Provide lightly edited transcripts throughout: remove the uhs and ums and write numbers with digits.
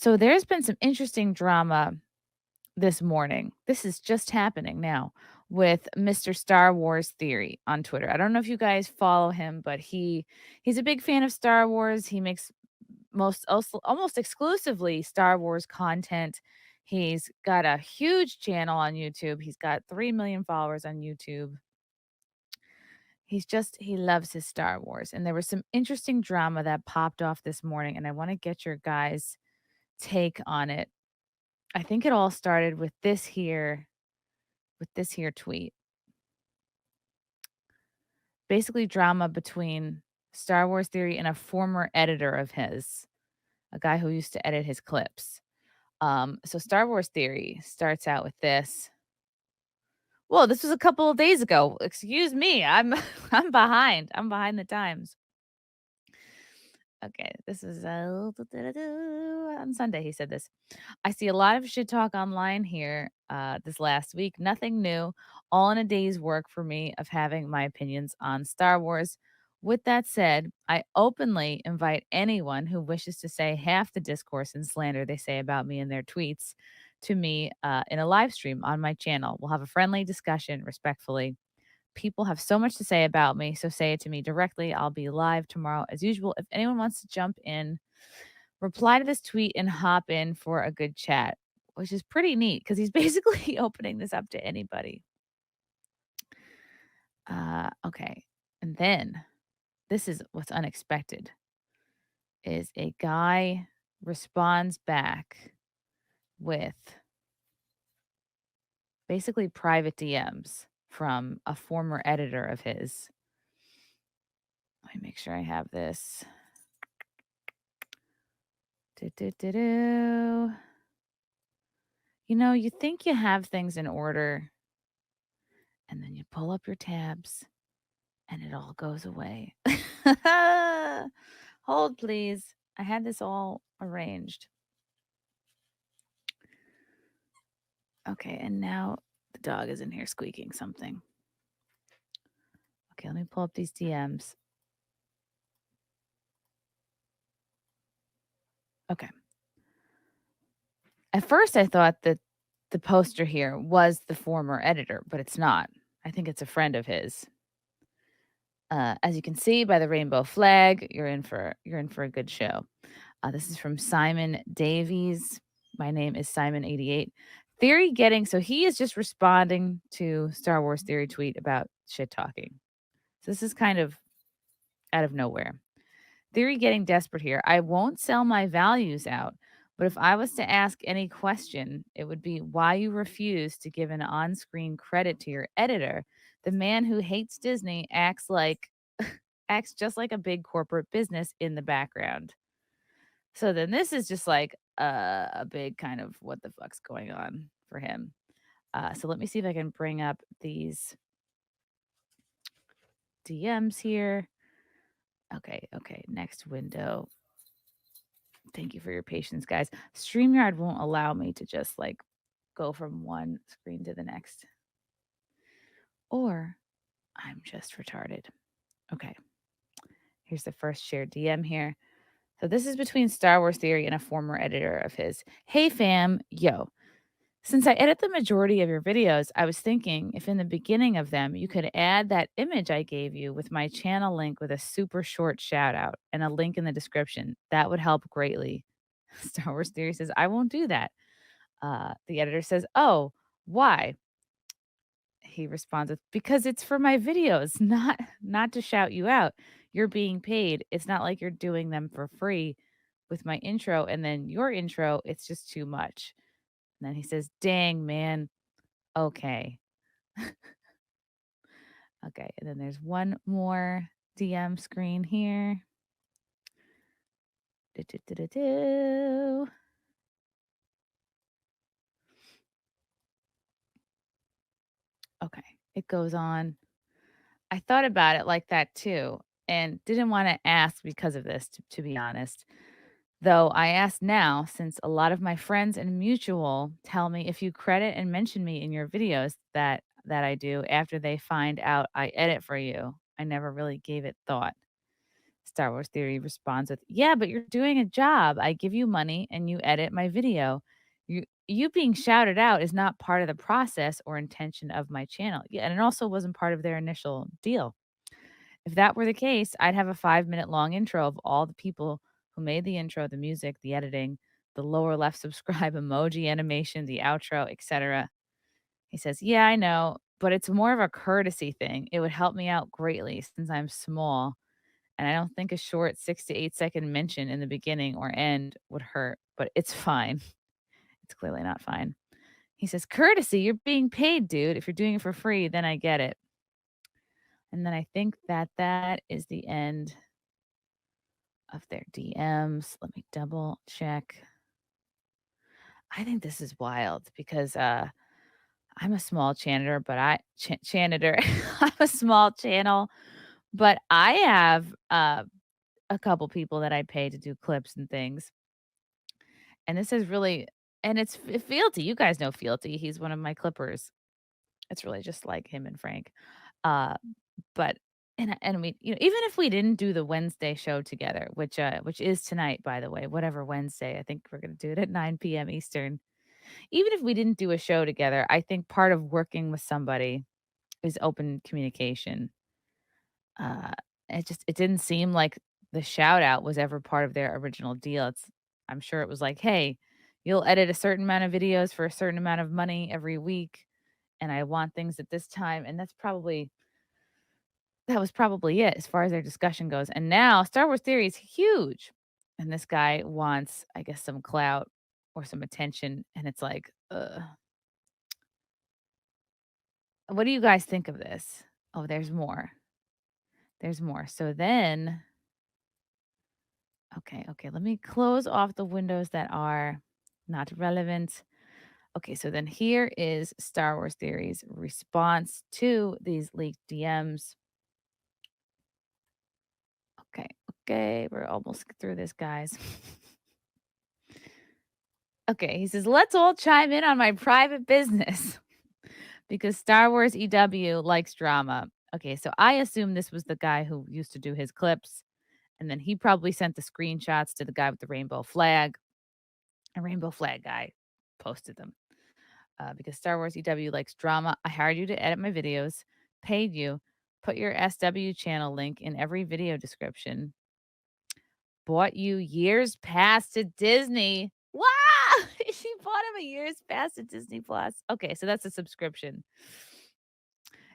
So there's been some interesting drama this morning. This is just happening now with Mr. Star Wars Theory on Twitter. I don't know if you guys follow him, but he's a big fan of Star Wars. He makes most also almost exclusively Star Wars content. He's got a huge channel on YouTube. He's got 3 million followers on YouTube. He loves his Star Wars. And there was some interesting drama that popped off this morning, and I want to get your guys' take on it. I think it all started with this here tweet. Basically drama between Star Wars Theory and a former editor of his, a guy who used to edit his clips. So Star Wars Theory starts out with this. Well, this was a couple of days ago. Excuse me. I'm I'm behind. I'm behind the times. Okay, this is on Sunday. He said this. I see a lot of shit talk online here this last week. Nothing new, all in a day's work for me of having my opinions on Star Wars. With that said, I openly invite anyone who wishes to say half the discourse and slander they say about me in their tweets to me in a live stream on my channel. We'll have a friendly discussion respectfully. People have so much to say about me, so say it to me directly. I'll be live tomorrow as usual. If anyone wants to jump in, reply to this tweet and hop in for a good chat, which is pretty neat because he's basically opening this up to anybody. Okay. And then this is what's unexpected is a guy responds back with basically private DMs from a former editor of his. Let me make sure I have this. Do-do-do-do. You know, you think you have things in order, and then you pull up your tabs, and it all goes away. Hold, please. I had this all arranged. Okay, and now the dog is in here squeaking something. Okay, let me pull up these DMs. Okay. At first, I thought that the poster here was the former editor, but it's not. I think it's a friend of his. As you can see by the rainbow flag, you're in for a good show. This is from Simon Davies. My name is Simon88. Theory getting so he is just responding to Star Wars Theory tweet about shit talking. So this is kind of out of nowhere. Theory getting desperate here. I won't sell my values out, but if I was to ask any question, it would be why you refuse to give an on-screen credit to your editor. The man who hates Disney acts just like a big corporate business in the background. So then this is just like a big kind of what the fuck's going on for him. So let me see if I can bring up these DMs here. Okay. Next window. Thank you for your patience, guys. StreamYard won't allow me to just like go from one screen to the next. Or I'm just retarded. Okay. Here's the first shared DM here. So this is between Star Wars Theory and a former editor of his. Hey fam, yo. Since I edit the majority of your videos, I was thinking if in the beginning of them you could add that image I gave you with my channel link with a super short shout out and a link in the description. That would help greatly. Star Wars Theory says, I won't do that. The editor says, oh, why? He responds with, because it's for my videos, not to shout you out. You're being paid. It's not like you're doing them for free with my intro and then your intro. It's just too much. And then he says, dang, man. Okay. Okay. And then there's one more DM screen here. Do-do-do-do-do. Okay. It goes on. I thought about it like that too and didn't want to ask because of this, to be honest. Though I ask now since a lot of my friends and mutual tell me if you credit and mention me in your videos that I do after they find out I edit for you. I never really gave it thought. Star Wars Theory responds with, "Yeah, but you're doing a job. I give you money and you edit my video. You being shouted out is not part of the process or intention of my channel." Yeah, and it also wasn't part of their initial deal. If that were the case, I'd have a 5-minute long intro of all the people who made the intro, the music, the editing, the lower left subscribe emoji animation, the outro, etc. He says, "Yeah, I know, but it's more of a courtesy thing. It would help me out greatly since I'm small, and I don't think a short 6 to 8 second mention in the beginning or end would hurt, but it's fine." It's clearly not fine. He says, "Courtesy, you're being paid, dude. If you're doing it for free, then I get it." And then I think that that is the end of their DMs. Let me double check. I think this is wild because I'm a small janitor, but janitor. I'm a small channel, but I have a couple people that I pay to do clips and things. And this is really, and it's Fealty. You guys know Fealty. He's one of my clippers. It's really just like him and Frank. Uh, but and we, even if we didn't do the Wednesday show together, which is tonight, by the way, whatever Wednesday, I think we're gonna do it at 9 p.m. Eastern. Even if we didn't do a show together, I think part of working with somebody is open communication. Uh, it didn't seem like the shout out was ever part of their original deal. I'm sure it was like, "Hey, you'll edit a certain amount of videos for a certain amount of money every week, and I want things at this time." And that was probably it as far as their discussion goes. And now Star Wars Theory is huge, and this guy wants, I guess, some clout or some attention, and it's like, ugh. What do you guys think of this? Oh, there's more. There's more. So then okay, let me close off the windows that are not relevant. Okay, so then here is Star Wars Theory's response to these leaked DMs. Okay, okay, we're almost through this, guys. Okay, he says, "Let's all chime in on my private business because Star Wars EW likes drama." Okay, so I assume this was the guy who used to do his clips, and then he probably sent the screenshots to the guy with the rainbow flag. A rainbow flag guy posted them. Because Star Wars EW likes drama. I hired you to edit my videos, paid you, put your SW channel link in every video description, bought you years pass to Disney. Wow! She bought him a year's pass to Disney Plus. Okay, so that's a subscription,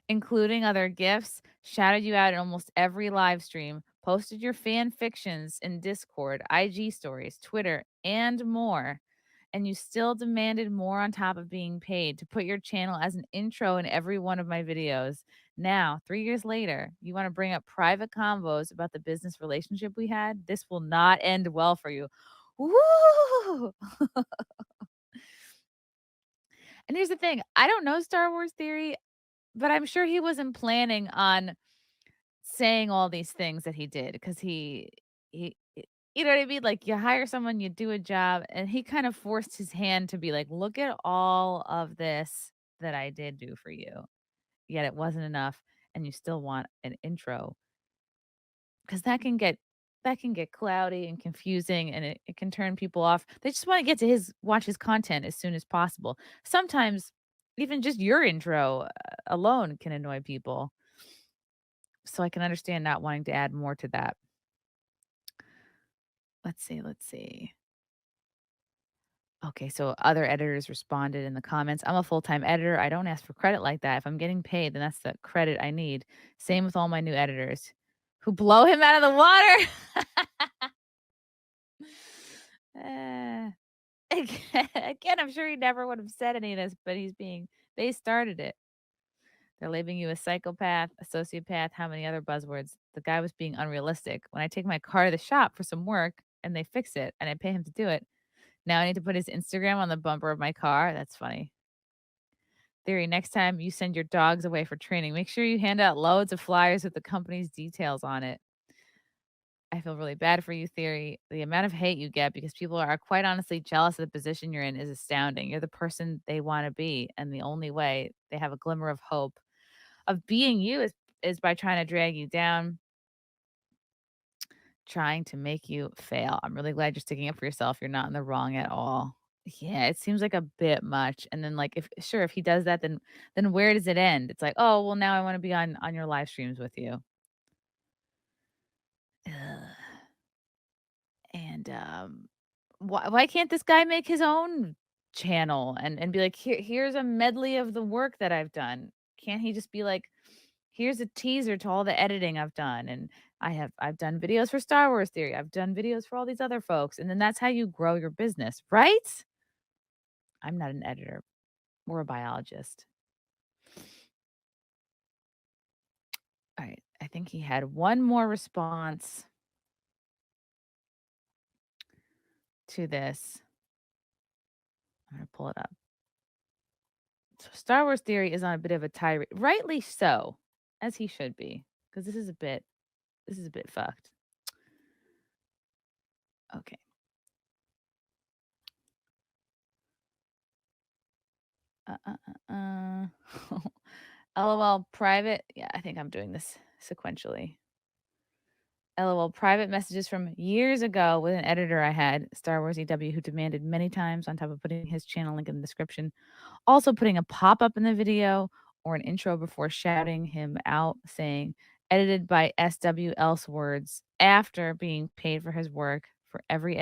including other gifts, shouted you out in almost every live stream, posted your fan fictions in Discord, IG stories, Twitter, and more. And you still demanded more on top of being paid to put your channel as an intro in every one of my videos. Now, 3 years later, you want to bring up private combos about the business relationship we had? This will not end well for you. Woo! And here's the thing, I don't know Star Wars Theory, but I'm sure he wasn't planning on saying all these things that he did because he you know what I mean? Like, you hire someone, you do a job, and he kind of forced his hand to be like, "Look at all of this that I did do for you, yet it wasn't enough, and you still want an intro," because that can get cloudy and confusing, and it can turn people off. They just wanna get to his watch his content as soon as possible. Sometimes even just your intro, alone can annoy people, so I can understand not wanting to add more to that. Let's see. Okay, so other editors responded in the comments. "I'm a full-time editor. I don't ask for credit like that. If I'm getting paid, then that's the credit I need. Same with all my new editors who blow him out of the water." Eh, again, I'm sure he never would have said any of this, but they started it. They're labeling you a psychopath, a sociopath, how many other buzzwords. The guy was being unrealistic. When I take my car to the shop for some work and they fix it and I pay him to do it, now I need to put his Instagram on the bumper of my car. That's funny. Theory, next time you send your dogs away for training, make sure you hand out loads of flyers with the company's details on it. I feel really bad for you, Theory. The amount of hate you get because people are quite honestly jealous of the position you're in is astounding. You're the person they want to be. And the only way they have a glimmer of hope of being you is by trying to drag you down. trying to make you fail. I'm really glad you're sticking up for yourself. You're not in the wrong at all. Yeah, it seems like a bit much. And then like if he does that, then where does it end? It's like, oh well now I want to be on your live streams with you. Ugh. And why can't this guy make his own channel and be like, here's a medley of the work that I've done? Can't he just be like, here's a teaser to all the editing I've done, and I've done videos for Star Wars Theory. I've done videos for all these other folks, and then that's how you grow your business, right? I'm not an editor or a biologist. All right, I think he had one more response to this. I'm gonna pull it up. So Star Wars Theory is on a bit of a tirade, rightly so, as he should be, because this is a bit fucked. Okay. LOL private. Yeah, I think I'm doing this sequentially. LOL private messages from years ago with an editor I had, Star Wars EW, who demanded many times, on top of putting his channel link in the description, also putting a pop up in the video or an intro before shouting him out, saying, edited by SW Elsewords, after being paid for his work for every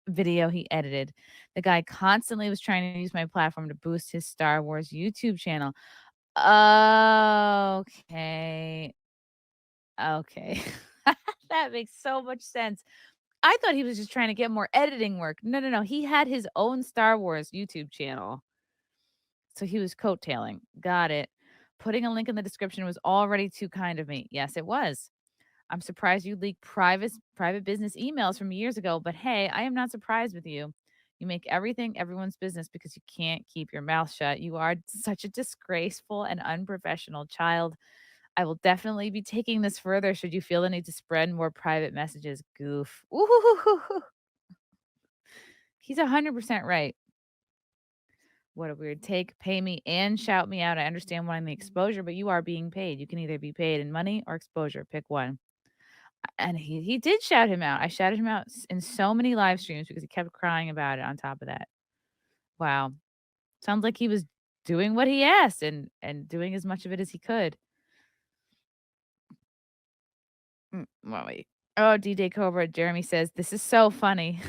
video he edited. The guy constantly was trying to use my platform to boost his Star Wars YouTube channel. Okay. Okay. That makes so much sense. I thought he was just trying to get more editing work. No, no, no. He had his own Star Wars YouTube channel. So he was coattailing. Got it. Putting a link in the description was already too kind of me. Yes, it was. I'm surprised you leaked private business emails from years ago, but hey, I am not surprised with you. You make everything everyone's business because you can't keep your mouth shut. You are such a disgraceful and unprofessional child. I will definitely be taking this further should you feel the need to spread more private messages. Goof. Ooh, he's 100% right. What a weird take. Pay me and shout me out. I understand wanting the exposure, but you are being paid. You can either be paid in money or exposure. Pick one. And he did shout him out. I shouted him out in so many live streams because he kept crying about it on top of that. Wow. Sounds like he was doing what he asked and doing as much of it as he could. Well, wait. Oh, DJ Cobra, Jeremy says, this is so funny.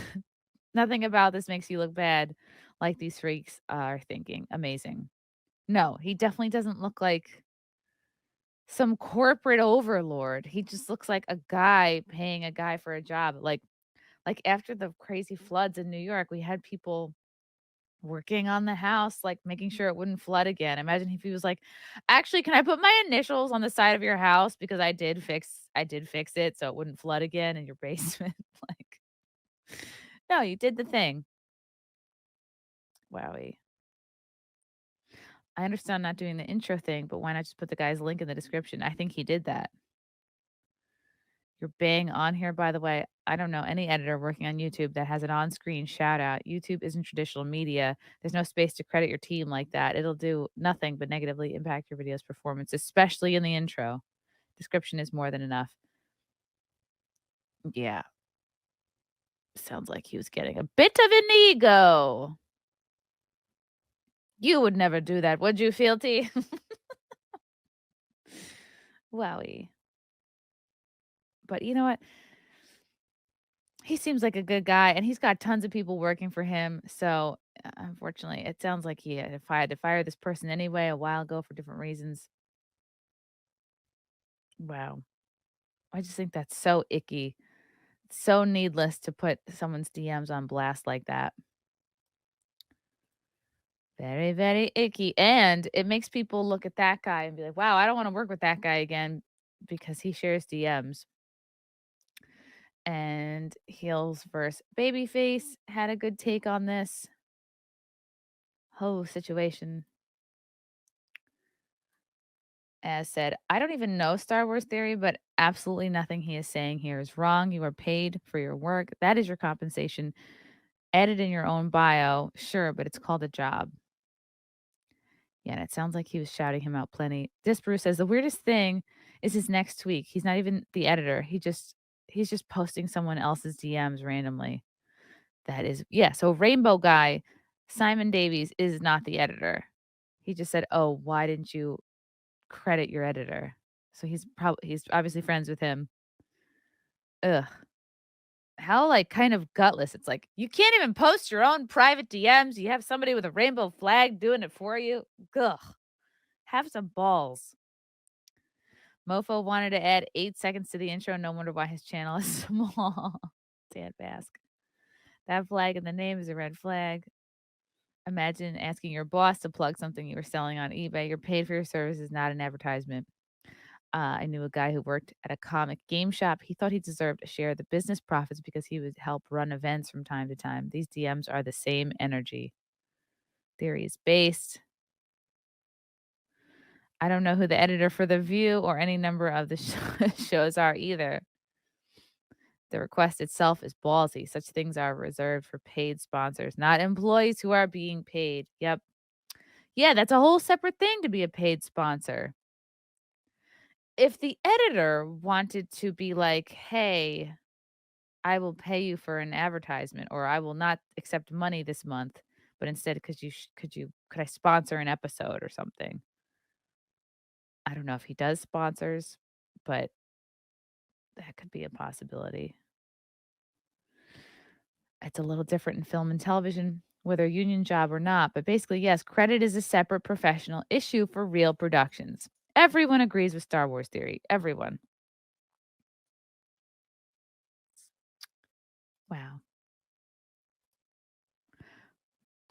Nothing about this makes you look bad like these freaks are thinking. Amazing. No, he definitely doesn't look like some corporate overlord. He just looks like a guy paying a guy for a job. Like after the crazy floods in New York, we had people working on the house, like making sure it wouldn't flood again. Imagine if he was like, "Actually, can I put my initials on the side of your house because I did fix it so it wouldn't flood again in your basement." Like, no, you did the thing. Wowie. I understand not doing the intro thing, but why not just put the guy's link in the description? I think he did that. You're bang on here, by the way. I don't know any editor working on YouTube that has an on-screen shout out. YouTube isn't traditional media. There's no space to credit your team like that. It'll do nothing but negatively impact your video's performance, especially in the intro. Description is more than enough. Yeah. Sounds like he was getting a bit of an ego. You would never do that, would you, Fealty? Wowie. But you know what? He seems like a good guy, and he's got tons of people working for him, so, unfortunately, it sounds like he had to fire this person anyway a while ago for different reasons. Wow. I just think that's so icky. So needless to put someone's DMs on blast like that. Very, very icky, and it makes people look at that guy and be like, "Wow, I don't wanna work with that guy again," because he shares DMs. And Heels versus Babyface had a good take on this whole situation. As said, I don't even know Star Wars Theory, but absolutely nothing he is saying here is wrong. You are paid for your work. That is your compensation. Edit in your own bio, sure, but it's called a job. Yeah, and it sounds like he was shouting him out plenty. This Bruce says the weirdest thing is his next tweak. He's not even the editor. He just He's just posting someone else's DMs randomly. That is, yeah. So Rainbow Guy, Simon Davies is not the editor. He just said, "Oh, why didn't you credit your editor?" So he's obviously friends with him. Ugh. How, like, kind of gutless. It's like, you can't even post your own private DMs. You have somebody with a rainbow flag doing it for you. Ugh. Have some balls. Mofo wanted to add 8 seconds to the intro. No wonder why his channel is small. Dad Bask. That flag in the name is a red flag. Imagine asking your boss to plug something you were selling on eBay. You're paid for your services, not an advertisement. I knew a guy who worked at a comic game shop. He thought he deserved a share of the business profits because he would help run events from time to time. These DMs are the same energy. Theory is based. I don't know who the editor for The View or any number of the shows are either. The request itself is ballsy. Such things are reserved for paid sponsors, not employees who are being paid. Yep. Yeah, that's a whole separate thing to be a paid sponsor. If the editor wanted to be like, "Hey, I will pay you for an advertisement," or "I will not accept money this month, but instead could I sponsor an episode or something?" I don't know if he does sponsors, but that could be a possibility. It's a little different in film and television, whether a union job or not, but basically, yes, credit is a separate professional issue for real productions. Everyone agrees with Star Wars theory. Everyone. Wow.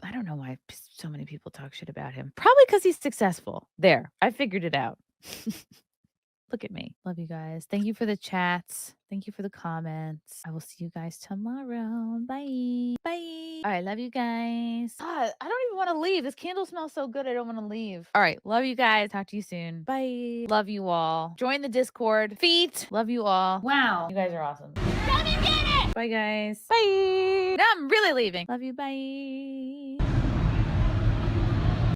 I don't know why so many people talk shit about him. Probably because he's successful. There, I figured it out. Look at me. Love you guys. Thank you for the chats. Thank you for the comments. I will see you guys tomorrow. Bye. Bye. All right. Love you guys. God, I don't even want to leave. This candle smells so good. I don't want to leave. All right. Love you guys. Talk to you soon. Bye. Love you all. Join the Discord. Feet. Love you all. Wow. You guys are awesome. Love you, get it. Bye, guys. Bye. Now I'm really leaving. Love you. Bye.